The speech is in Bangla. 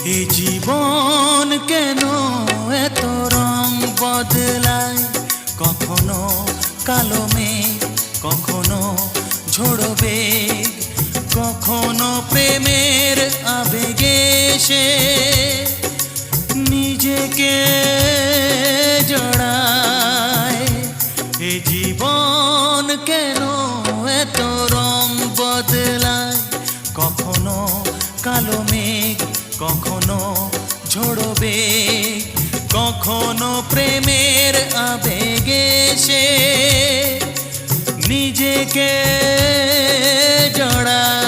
এ জীবন কেন এত রং বদলায়, কখনো কালো মেঘ, কখনো ঝোড়ো বেগ, কখনো প্রেমের আবেগে সে নিজেকে জড়ায়। এ জীবন কেন এত রং বদলায়, কখনো কালো মেঘ, কখনো ঝোড়ো বেগ, কখনো প্রেমের আবেগে সে নিজেকে জড়ায়।